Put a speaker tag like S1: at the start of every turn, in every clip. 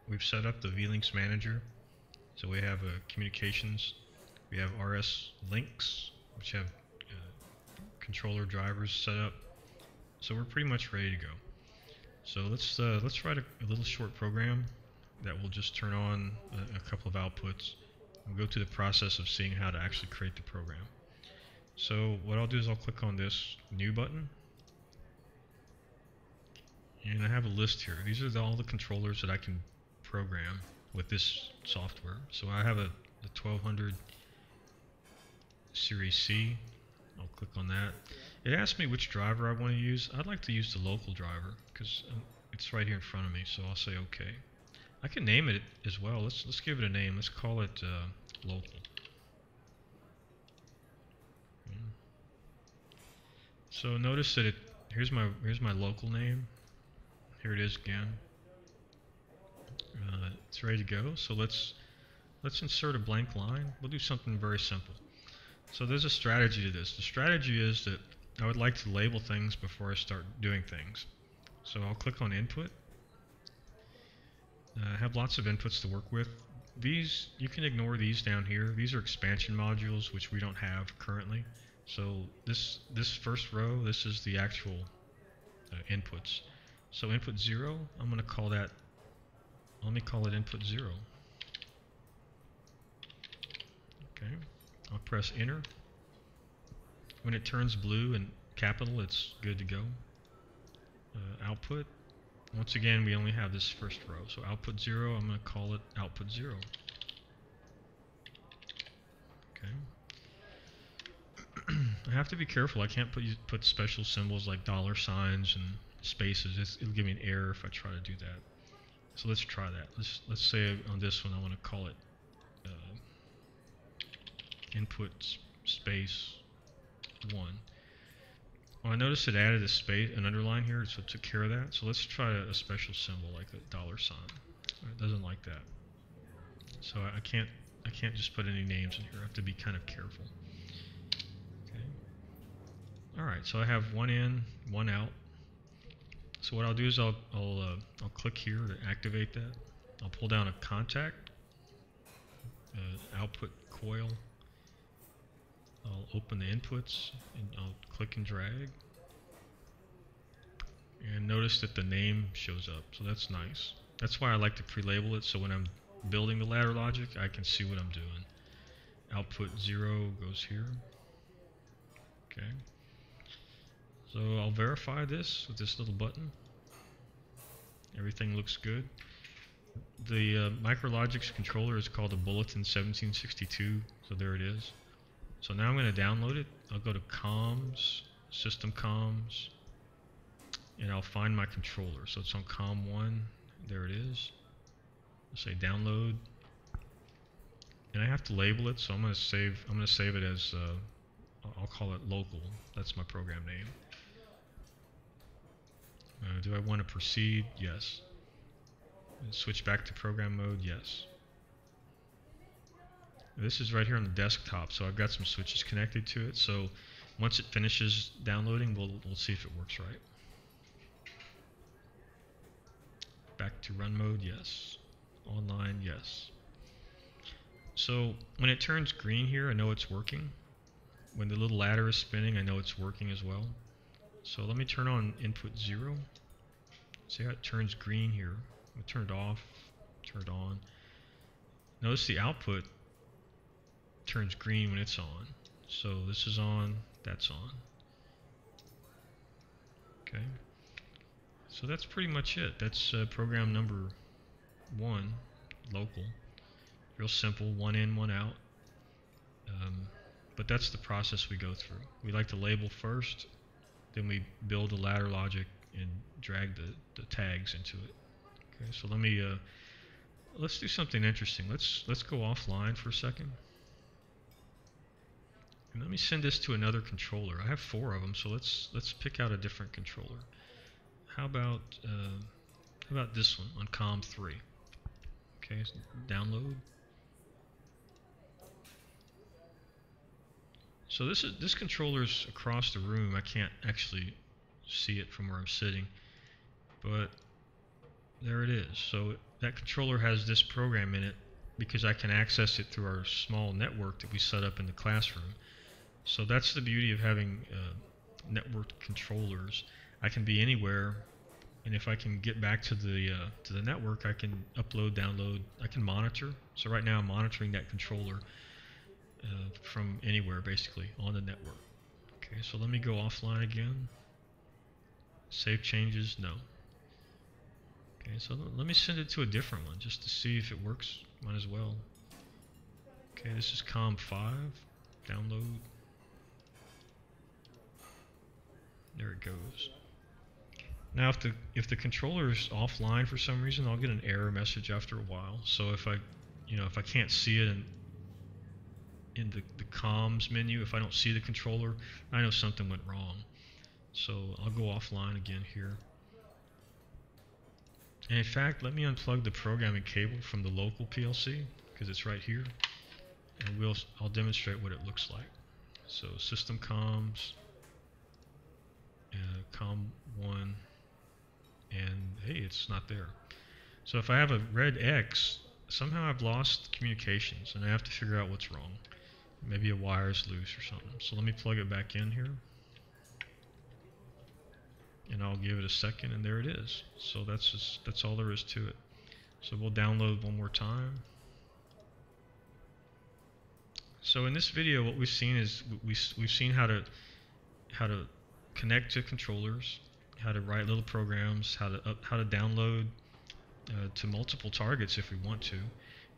S1: we've set up the vlinks manager. So we have communications, we have RSLogix, which have controller drivers set up. So we're pretty much ready to go. So let's write a little short program that will just turn on a couple of outputs. We'll go through the process of seeing how to actually create the program. So what I'll do is I'll click on this new button, and I have a list here. These are all the controllers that I can program with this software. So I have the 1200 Series C. I'll click on that. It asks me which driver I want to use. I'd like to use the local driver because it's right here in front of me, so I'll say OK. I can name it as well. Let's give it a name. Let's call it local. So notice that here's my local name. Here it is again. It's ready to go. So let's insert a blank line. We'll do something very simple. So there's a strategy to this. The strategy is that I would like to label things before I start doing things. So I'll click on input. I have lots of inputs to work with. These, you can ignore these down here. These are expansion modules, which we don't have currently. So this first row, this is the actual inputs. So input 0, I'm going to call that, let me call it input 0. Okay, I'll press enter. When it turns blue and capital, it's good to go. Output. Once again, we only have this first row. So output 0, I'm going to call it output 0. Okay. I have to be careful. I can't put special symbols like $signs and spaces. It'll give me an error if I try to do that. So let's try that. Let's say on this one I want to call it input space 1. Well, I noticed it added an underline here, so it took care of that. So let's try a special symbol like a $sign. It doesn't like that. So I can't just put any names in here. I have to be kind of careful. Okay. All right. So I have one in, one out. So what I'll do is I'll click here to activate that. I'll pull down a contact, output coil. I'll open the inputs and I'll click and drag. And notice that the name shows up, so that's nice. That's why I like to pre-label it, so when I'm building the ladder logic, I can see what I'm doing. Output 0 goes here. Okay. So I'll verify this with this little button. Everything looks good. The RSLogix controller is called a Bulletin 1762, so there it is. So now I'm going to download it. I'll go to comms, system comms, and I'll find my controller. So it's on COM1. There it is. I'll say download, and I have to label it. So I'm going to save it as I'll call it local. That's my program name. Do I want to proceed? Yes. And switch back to program mode? Yes. This is right here on the desktop, so I've got some switches connected to it. So once it finishes downloading, we'll see if it works right. Back to run mode, yes. Online, yes. So when it turns green here, I know it's working. When the little ladder is spinning, I know it's working as well. So let me turn on input 0. See how it turns green here. I turned off, turned on. Notice the output turns green when it's on. So this is on, that's on. Okay. So that's pretty much it. That's program number 1, local. Real simple, one in, one out. But that's the process we go through. We like to label first, then we build the ladder logic and drag the tags into it. Okay, so let's do something interesting. Let's go offline for a second. And let me send this to another controller. I have 4 of them, so let's pick out a different controller. How about this one on COM3? Okay, so download. So this controller's across the room. I can't actually see it from where I'm sitting, but there it is. So that controller has this program in it because I can access it through our small network that we set up in the classroom. So that's the beauty of having networked controllers. I can be anywhere, and if I can get back to the network, I can upload, download, I can monitor. So right now I'm monitoring that controller from anywhere basically on the network. Okay, so let me go offline again. Save changes, no. Okay, so let me send it to a different one just to see if it works. Might as well. Okay, this is COM5. Download. There it goes. Now if the controller is offline for some reason, I'll get an error message after a while. So if I can't see it in the comms menu, if I don't see the controller, I know something went wrong. So I'll go offline again here. And in fact, let me unplug the programming cable from the local PLC because it's right here, and I'll demonstrate what it looks like. So system comms, COM1, and hey, it's not there. So if I have a red X, somehow I've lost communications and I have to figure out what's wrong. Maybe a wire is loose or something. So let me plug it back in here. And I'll give it a second, and there it is. So that's all there is to it. So we'll download one more time. So in this video, what we've seen is we've seen how to connect to controllers, how to write little programs, how to download to multiple targets if we want to.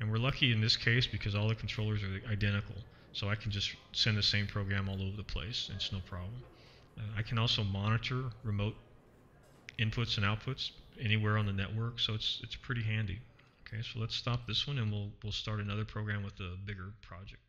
S1: And we're lucky in this case because all the controllers are identical. So I can just send the same program all over the place. It's no problem. I can also monitor remote inputs and outputs anywhere on the network, so it's pretty handy. Okay, so let's stop this one and we'll start another program with a bigger project.